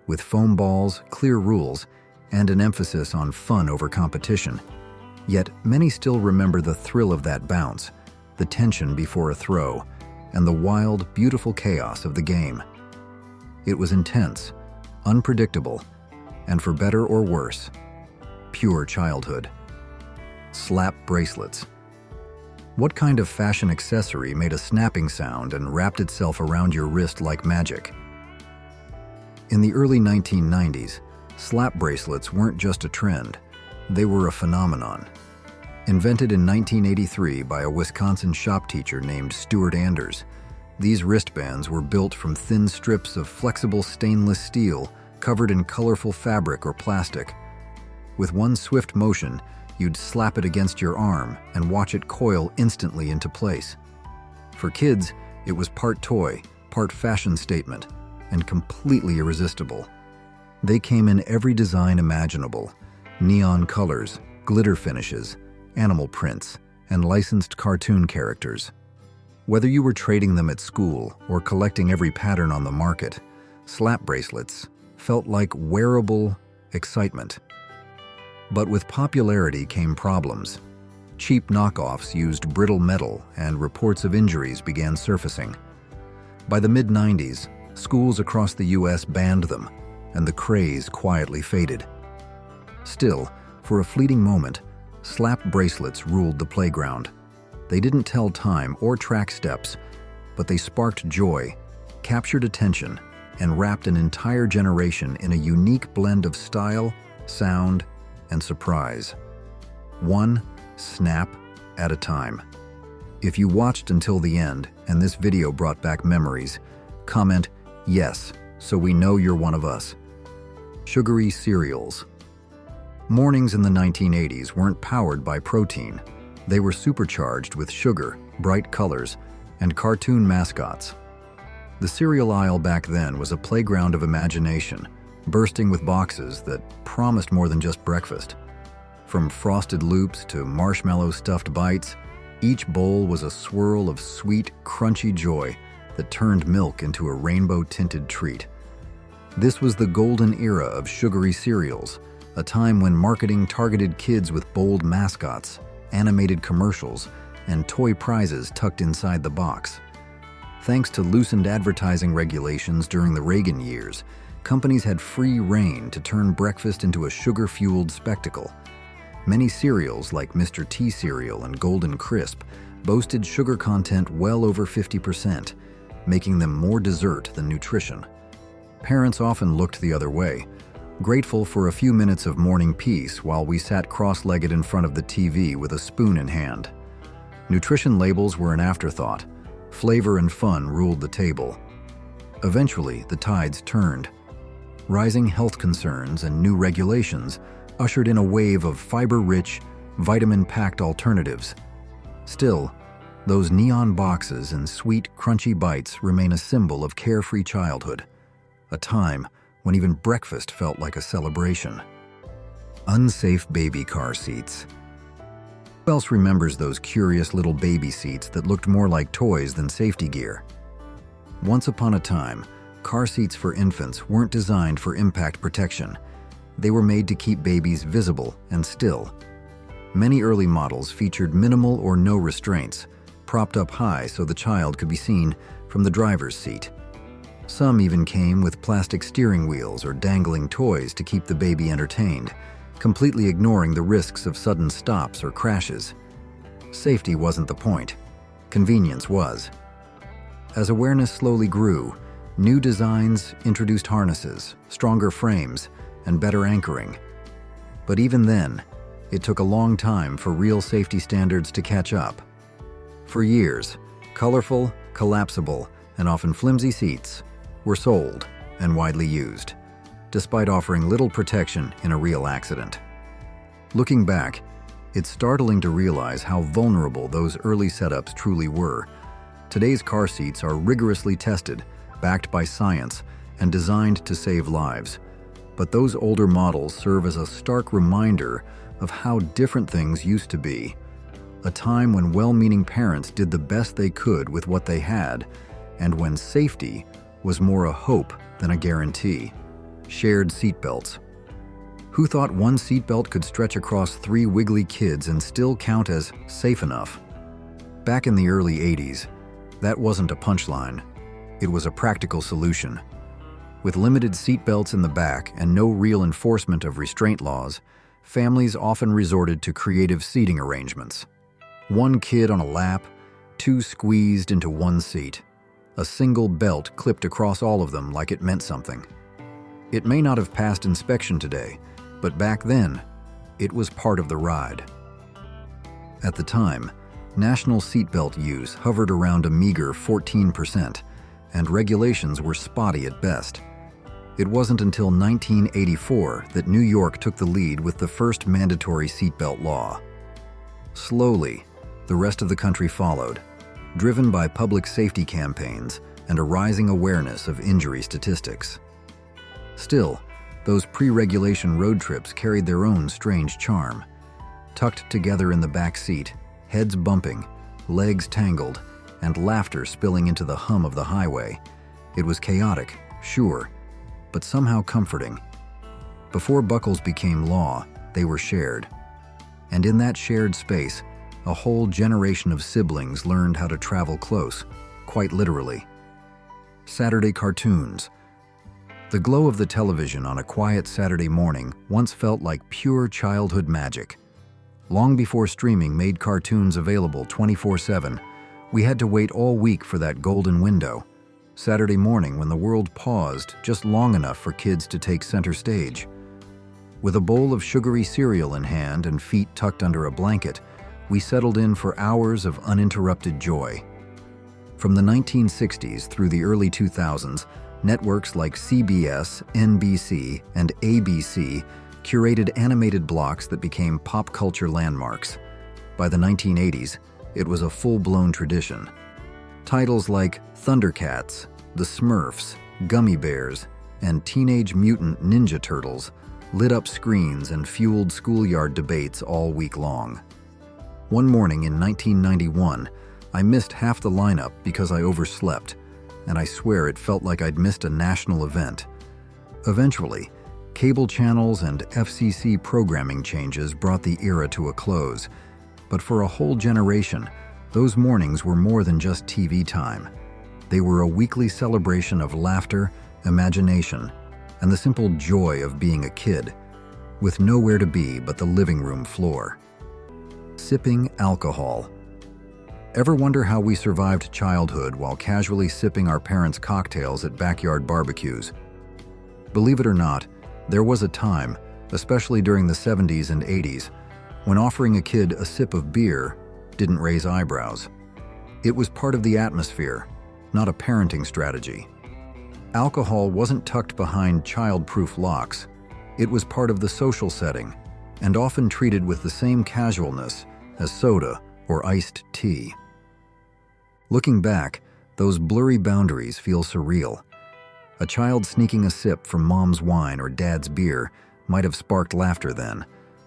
with foam balls, clear rules, and an emphasis on fun over competition. Yet many still remember the thrill of that bounce, the tension before a throw, and the wild, beautiful chaos of the game. It was intense, unpredictable, and for better or worse, pure childhood. Slap bracelets. What kind of fashion accessory made a snapping sound and wrapped itself around your wrist like magic? In the early 1990s, slap bracelets weren't just a trend, they were a phenomenon. Invented in 1983 by a Wisconsin shop teacher named Stuart Anders, these wristbands were built from thin strips of flexible stainless steel covered in colorful fabric or plastic. With one swift motion, you'd slap it against your arm and watch it coil instantly into place. For kids, it was part toy, part fashion statement, and completely irresistible. They came in every design imaginable: neon colors, glitter finishes, animal prints, and licensed cartoon characters. Whether you were trading them at school or collecting every pattern on the market, slap bracelets felt like wearable excitement. But with popularity came problems. Cheap knockoffs used brittle metal, and reports of injuries began surfacing. By the mid-90s, schools across the US banned them, and the craze quietly faded. Still, for a fleeting moment, slap bracelets ruled the playground. They didn't tell time or track steps, but they sparked joy, captured attention, and wrapped an entire generation in a unique blend of style, sound, and surprise. One snap at a time. If you watched until the end and this video brought back memories, comment yes so we know you're one of us. Sugary cereals. Mornings in the 1980s weren't powered by protein. They were supercharged with sugar, bright colors, and cartoon mascots. The cereal aisle back then was a playground of imagination, bursting with boxes that promised more than just breakfast. From Frosted Loops to marshmallow stuffed bites, each bowl was a swirl of sweet, crunchy joy that turned milk into a rainbow-tinted treat. This was the golden era of sugary cereals, a time when marketing targeted kids with bold mascots, animated commercials, and toy prizes tucked inside the box. Thanks to loosened advertising regulations during the Reagan years, companies had free rein to turn breakfast into a sugar-fueled spectacle. Many cereals, like Mr. T cereal and Golden Crisp, boasted sugar content well over 50%, making them more dessert than nutrition. Parents often looked the other way, grateful for a few minutes of morning peace while we sat cross-legged in front of the TV with a spoon in hand. Nutrition labels were an afterthought. Flavor and fun ruled the table. Eventually, the tides turned. Rising health concerns and new regulations ushered in a wave of fiber-rich, vitamin-packed alternatives. Still, those neon boxes and sweet, crunchy bites remain a symbol of carefree childhood, a time when even breakfast felt like a celebration. Unsafe baby car seats. Who else remembers those curious little baby seats that looked more like toys than safety gear? Once upon a time, car seats for infants weren't designed for impact protection. They were made to keep babies visible and still. Many early models featured minimal or no restraints, propped up high so the child could be seen from the driver's seat. Some even came with plastic steering wheels or dangling toys to keep the baby entertained, completely ignoring the risks of sudden stops or crashes. Safety wasn't the point. Convenience was. As awareness slowly grew, new designs introduced harnesses, stronger frames, and better anchoring. But even then, it took a long time for real safety standards to catch up. For years, colorful, collapsible, and often flimsy seats were sold and widely used, despite offering little protection in a real accident. Looking back, it's startling to realize how vulnerable those early setups truly were. Today's car seats are rigorously tested, backed by science, and designed to save lives. But those older models serve as a stark reminder of how different things used to be. A time when well-meaning parents did the best they could with what they had, and when safety was more a hope than a guarantee. Shared seatbelts. Who thought one seatbelt could stretch across 3 wiggly kids and still count as safe enough? Back in the early 80s, that wasn't a punchline. It was a practical solution. With limited seatbelts in the back and no real enforcement of restraint laws, families often resorted to creative seating arrangements. 1 kid on a lap, 2 squeezed into 1 seat. A single belt clipped across all of them like it meant something. It may not have passed inspection today, but back then, it was part of the ride. At the time, national seatbelt use hovered around a meager 14%, and regulations were spotty at best. It wasn't until 1984 that New York took the lead with the first mandatory seatbelt law. Slowly, the rest of the country followed, driven by public safety campaigns and a rising awareness of injury statistics. Still, those pre-regulation road trips carried their own strange charm. Tucked together in the back seat, heads bumping, legs tangled, and laughter spilling into the hum of the highway. It was chaotic, sure, but somehow comforting. Before buckles became law, they were shared. And in that shared space, a whole generation of siblings learned how to travel close, quite literally. Saturday cartoons. The glow of the television on a quiet Saturday morning once felt like pure childhood magic. Long before streaming made cartoons available 24/7, we had to wait all week for that golden window, Saturday morning when the world paused just long enough for kids to take center stage. With a bowl of sugary cereal in hand and feet tucked under a blanket, we settled in for hours of uninterrupted joy. From the 1960s through the early 2000s, networks like CBS, NBC, and ABC curated animated blocks that became pop culture landmarks. By the 1980s, it was a full-blown tradition. Titles like Thundercats, The Smurfs, Gummy Bears, and Teenage Mutant Ninja Turtles lit up screens and fueled schoolyard debates all week long. One morning in 1991, I missed half the lineup because I overslept, and I swear it felt like I'd missed a national event. Eventually, cable channels and FCC programming changes brought the era to a close, but for a whole generation, those mornings were more than just TV time. They were a weekly celebration of laughter, imagination, and the simple joy of being a kid, with nowhere to be but the living room floor. Sipping alcohol. Ever wonder how we survived childhood while casually sipping our parents' cocktails at backyard barbecues? Believe it or not, there was a time, especially during the 70s and 80s, when offering a kid a sip of beer didn't raise eyebrows. It was part of the atmosphere, not a parenting strategy. Alcohol wasn't tucked behind child-proof locks. It was part of the social setting, and often treated with the same casualness as soda or iced tea. Looking back, those blurry boundaries feel surreal. A child sneaking a sip from mom's wine or dad's beer might have sparked laughter then,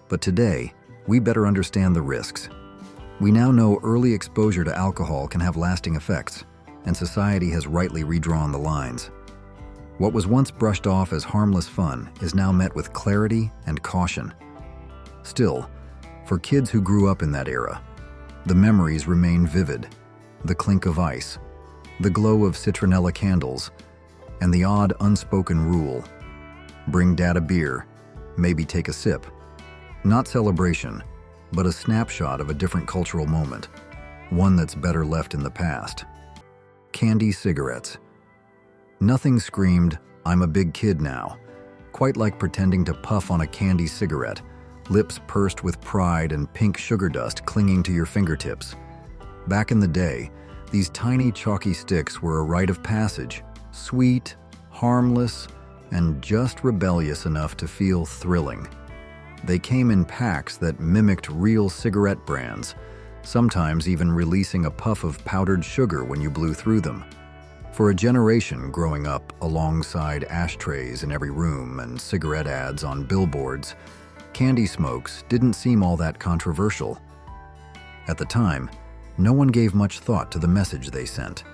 but today, we better understand the risks. We now know early exposure to alcohol can have lasting effects, and society has rightly redrawn the lines. What was once brushed off as harmless fun is now met with clarity and caution. Still, for kids who grew up in that era, the memories remain vivid. The clink of ice, the glow of citronella candles, and the odd unspoken rule: bring dad a beer, maybe take a sip. Not celebration, but a snapshot of a different cultural moment, one that's better left in the past. Candy cigarettes. Nothing screamed, "I'm a big kid now," quite like pretending to puff on a candy cigarette, lips pursed with pride and pink sugar dust clinging to your fingertips. Back in the day, these tiny chalky sticks were a rite of passage, sweet, harmless, and just rebellious enough to feel thrilling. They came in packs that mimicked real cigarette brands, sometimes even releasing a puff of powdered sugar when you blew through them. For a generation growing up alongside ashtrays in every room and cigarette ads on billboards, candy smokes didn't seem all that controversial. At the time, no one gave much thought to the message they sent.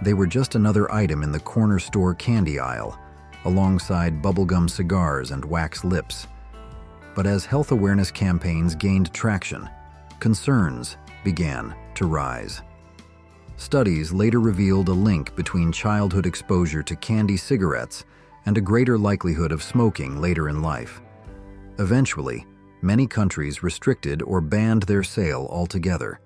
They were just another item in the corner store candy aisle, alongside bubblegum cigars and wax lips. But as health awareness campaigns gained traction, concerns began to rise. Studies later revealed a link between childhood exposure to candy cigarettes and a greater likelihood of smoking later in life. Eventually, many countries restricted or banned their sale altogether.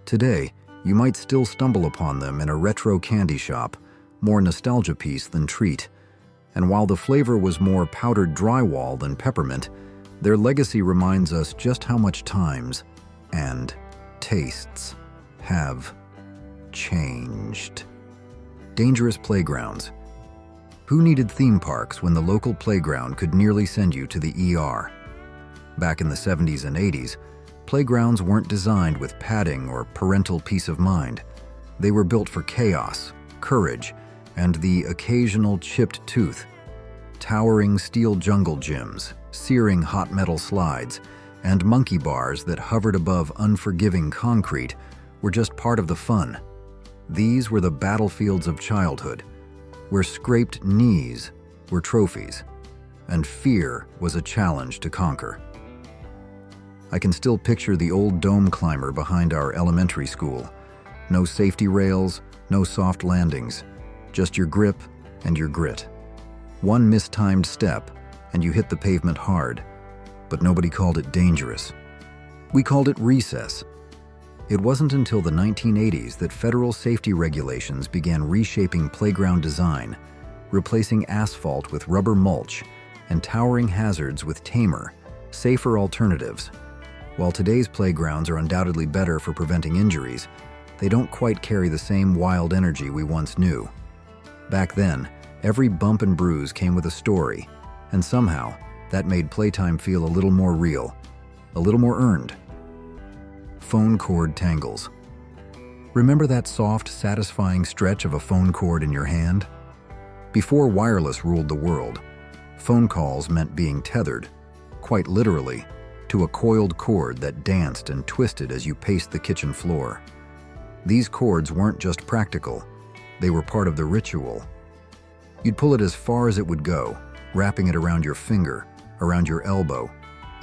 Today, you might still stumble upon them in a retro candy shop, more nostalgia piece than treat. And while the flavor was more powdered drywall than peppermint, their legacy reminds us just how much times and tastes have changed. Dangerous playgrounds. Who needed theme parks when the local playground could nearly send you to the ER? Back in the 70s and 80s, playgrounds weren't designed with padding or parental peace of mind. They were built for chaos, courage, and the occasional chipped tooth. Towering steel jungle gyms, searing hot metal slides, and monkey bars that hovered above unforgiving concrete were just part of the fun. These were the battlefields of childhood, where scraped knees were trophies, and fear was a challenge to conquer. I can still picture the old dome climber behind our elementary school. No safety rails, no soft landings, just your grip and your grit. One mistimed step, and you hit the pavement hard, but nobody called it dangerous. We called it recess. It wasn't until the 1980s that federal safety regulations began reshaping playground design, replacing asphalt with rubber mulch and towering hazards with tamer, safer alternatives. While today's playgrounds are undoubtedly better for preventing injuries, they don't quite carry the same wild energy we once knew. Back then, every bump and bruise came with a story, and somehow, that made playtime feel a little more real, a little more earned. Phone cord tangles. Remember that soft, satisfying stretch of a phone cord in your hand? Before wireless ruled the world, phone calls meant being tethered, quite literally, to a coiled cord that danced and twisted as you paced the kitchen floor. These cords weren't just practical, they were part of the ritual. You'd pull it as far as it would go, wrapping it around your finger, around your elbow,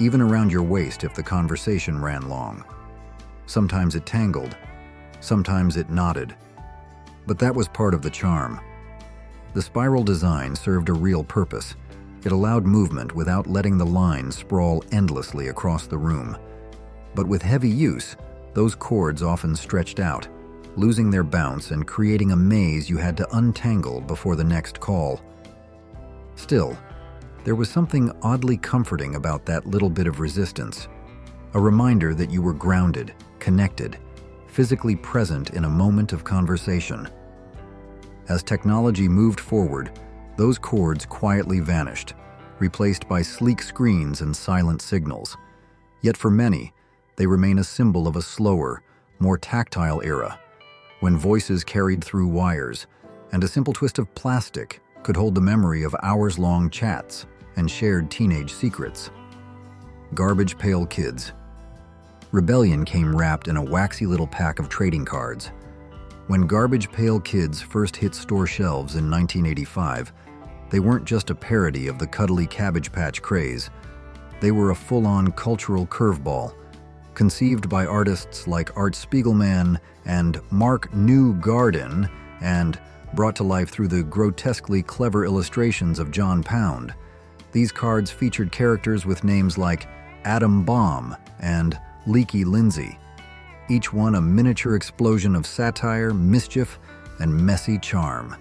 even around your waist if the conversation ran long. Sometimes it tangled, sometimes it knotted. But that was part of the charm. The spiral design served a real purpose. It allowed movement without letting the line sprawl endlessly across the room. But with heavy use, those cords often stretched out, losing their bounce and creating a maze you had to untangle before the next call. Still, there was something oddly comforting about that little bit of resistance, a reminder that you were grounded, connected, physically present in a moment of conversation. As technology moved forward, those cords quietly vanished, replaced by sleek screens and silent signals. Yet for many, they remain a symbol of a slower, more tactile era, when voices carried through wires, and a simple twist of plastic could hold the memory of hours-long chats and shared teenage secrets. Garbage Pail Kids. Rebellion came wrapped in a waxy little pack of trading cards. When Garbage Pail Kids first hit store shelves in 1985, they weren't just a parody of the cuddly Cabbage Patch craze. They were a full-on cultural curveball, conceived by artists like Art Spiegelman and Mark Newgarden, and brought to life through the grotesquely clever illustrations of John Pound. These cards featured characters with names like Atom Bomb and Leaky Lindsay, each one a miniature explosion of satire, mischief, and messy charm.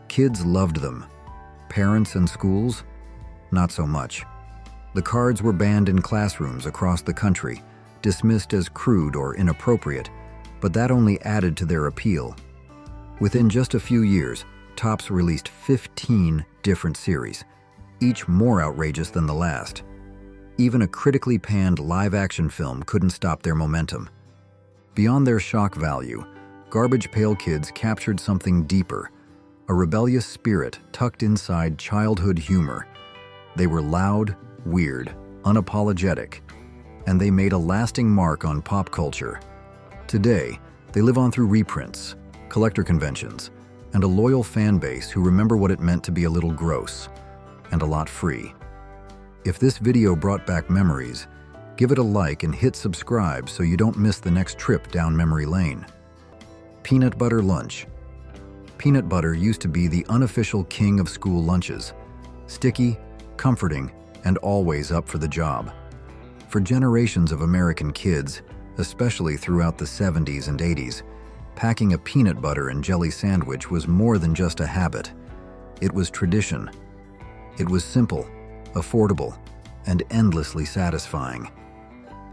Kids loved them. Parents and schools? Not so much. The cards were banned in classrooms across the country, dismissed as crude or inappropriate, but that only added to their appeal. Within just a few years, Topps released 15 different series, each more outrageous than the last. Even a critically panned live-action film couldn't stop their momentum. Beyond their shock value, Garbage Pail Kids captured something deeper, a rebellious spirit tucked inside childhood humor. They were loud, weird, unapologetic, and they made a lasting mark on pop culture. Today, they live on through reprints, collector conventions, and a loyal fan base who remember what it meant to be a little gross and a lot free. If this video brought back memories, give it a like and hit subscribe so you don't miss the next trip down memory lane. Peanut butter lunch. Peanut butter used to be the unofficial king of school lunches. Sticky, comforting, and always up for the job. For generations of American kids, especially throughout the 70s and 80s, packing a peanut butter and jelly sandwich was more than just a habit. It was tradition. It was simple, affordable, and endlessly satisfying.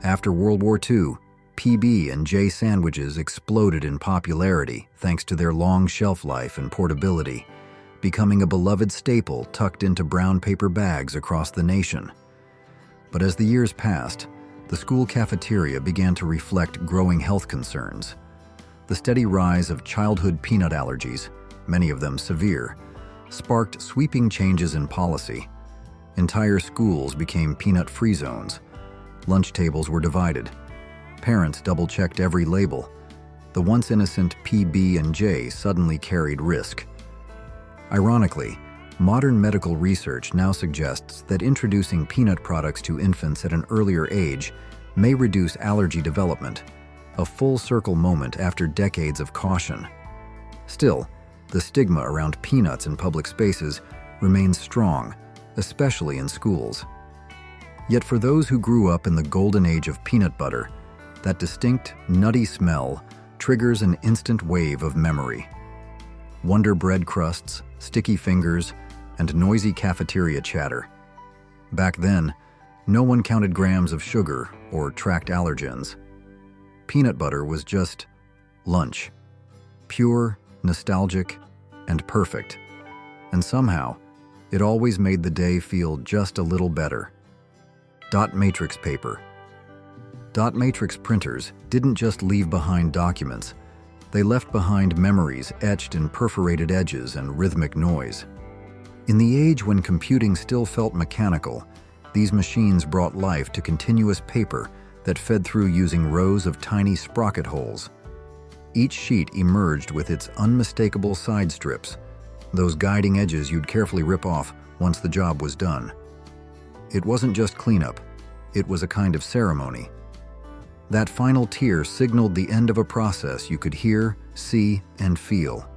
After World War II, PB and J sandwiches exploded in popularity thanks to their long shelf life and portability, becoming a beloved staple tucked into brown paper bags across the nation. But as the years passed, the school cafeteria began to reflect growing health concerns. The steady rise of childhood peanut allergies, many of them severe, sparked sweeping changes in policy. Entire schools became peanut-free zones. Lunch tables were divided. Parents double-checked every label. The once innocent PB and J suddenly carried risk. Ironically, modern medical research now suggests that introducing peanut products to infants at an earlier age may reduce allergy development, a full circle moment after decades of caution. Still, the stigma around peanuts in public spaces remains strong, especially in schools. Yet for those who grew up in the golden age of peanut butter, that distinct, nutty smell triggers an instant wave of memory. Wonder bread crusts, sticky fingers, and noisy cafeteria chatter. Back then, no one counted grams of sugar or tracked allergens. Peanut butter was just lunch. Pure, nostalgic, and perfect. And somehow, it always made the day feel just a little better. Dot matrix paper. Dot matrix printers didn't just leave behind documents. They left behind memories etched in perforated edges and rhythmic noise. In the age when computing still felt mechanical, these machines brought life to continuous paper that fed through using rows of tiny sprocket holes. Each sheet emerged with its unmistakable side strips, those guiding edges you'd carefully rip off once the job was done. It wasn't just cleanup, it was a kind of ceremony. That final tear signaled the end of a process you could hear, see, and feel.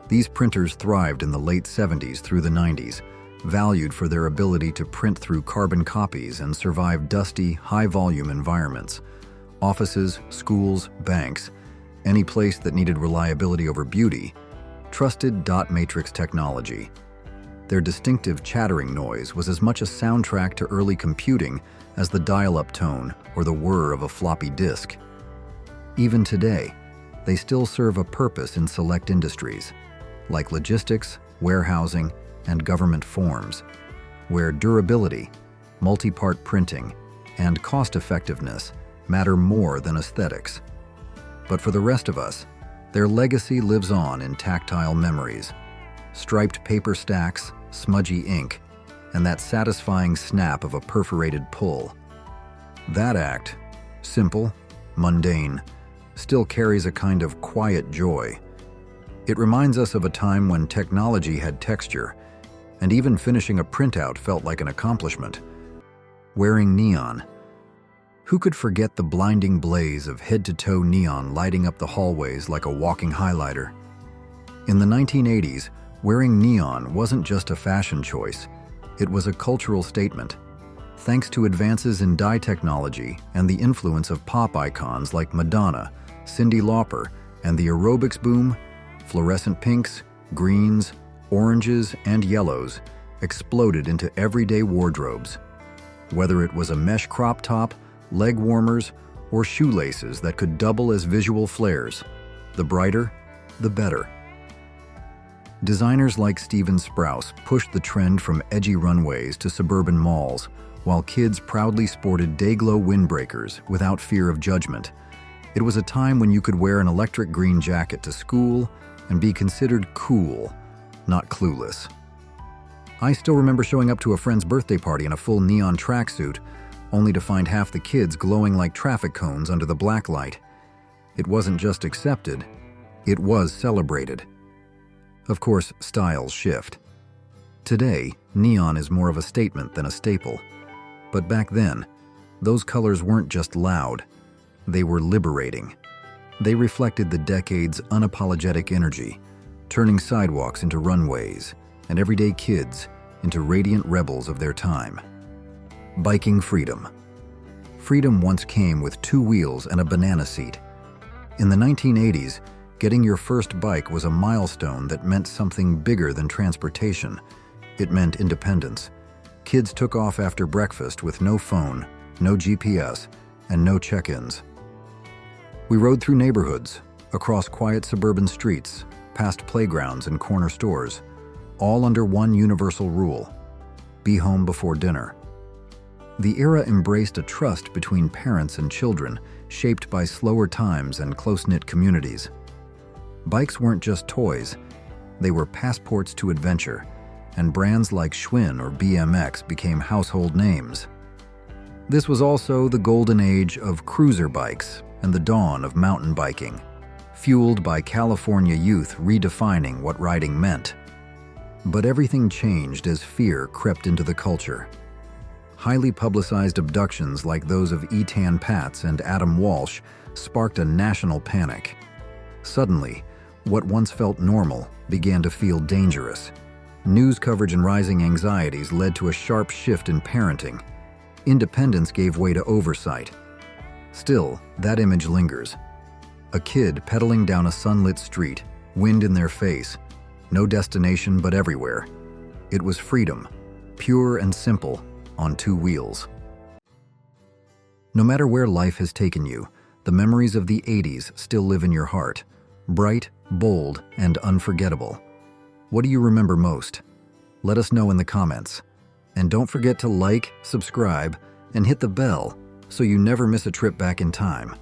These printers thrived in the late 70s through the 90s, valued for their ability to print through carbon copies and survive dusty, high-volume environments. Offices, schools, banks, any place that needed reliability over beauty, trusted dot matrix technology. Their distinctive chattering noise was as much a soundtrack to early computing as the dial-up tone or the whir of a floppy disk. Even today, they still serve a purpose in select industries, like logistics, warehousing, and government forms, where durability, multi-part printing, and cost-effectiveness matter more than aesthetics. But for the rest of us, their legacy lives on in tactile memories. Striped paper stacks, smudgy ink, and that satisfying snap of a perforated pull. That act, simple, mundane, still carries a kind of quiet joy. It reminds us of a time when technology had texture, and even finishing a printout felt like an accomplishment. Wearing neon. Who could forget the blinding blaze of head-to-toe neon lighting up the hallways like a walking highlighter? In the 1980s, wearing neon wasn't just a fashion choice, it was a cultural statement. Thanks to advances in dye technology and the influence of pop icons like Madonna, Cyndi Lauper, and the aerobics boom, fluorescent pinks, greens, oranges, and yellows exploded into everyday wardrobes. Whether it was a mesh crop top, leg warmers, or shoelaces that could double as visual flares, the brighter, the better. Designers like Steven Sprouse pushed the trend from edgy runways to suburban malls, while kids proudly sported day-glow windbreakers without fear of judgment. It was a time when you could wear an electric green jacket to school and be considered cool, not clueless. I still remember showing up to a friend's birthday party in a full neon tracksuit, only to find half the kids glowing like traffic cones under the black light. It wasn't just accepted, it was celebrated. Of course, styles shift. Today, neon is more of a statement than a staple. But back then, those colors weren't just loud, they were liberating. They reflected the decade's unapologetic energy, turning sidewalks into runways and everyday kids into radiant rebels of their time. Biking freedom. Freedom once came with 2 wheels and a banana seat. In the 1980s, getting your first bike was a milestone that meant something bigger than transportation. It meant independence. Kids took off after breakfast with no phone, no GPS, and no check-ins. We rode through neighborhoods, across quiet suburban streets, past playgrounds and corner stores, all under one universal rule: be home before dinner. The era embraced a trust between parents and children, shaped by slower times and close-knit communities. Bikes weren't just toys, they were passports to adventure, and brands like Schwinn or BMX became household names. This was also the golden age of cruiser bikes and the dawn of mountain biking, fueled by California youth redefining what riding meant. But everything changed as fear crept into the culture. Highly publicized abductions like those of Etan Patz and Adam Walsh sparked a national panic. Suddenly, what once felt normal began to feel dangerous. News coverage and rising anxieties led to a sharp shift in parenting. Independence gave way to oversight. Still, that image lingers. A kid pedaling down a sunlit street, wind in their face, no destination but everywhere. It was freedom, pure and simple, on two wheels. No matter where life has taken you, the memories of the 80s still live in your heart, bright, bold, and unforgettable. What do you remember most? Let us know in the comments. And don't forget to like, subscribe, and hit the bell so you never miss a trip back in time.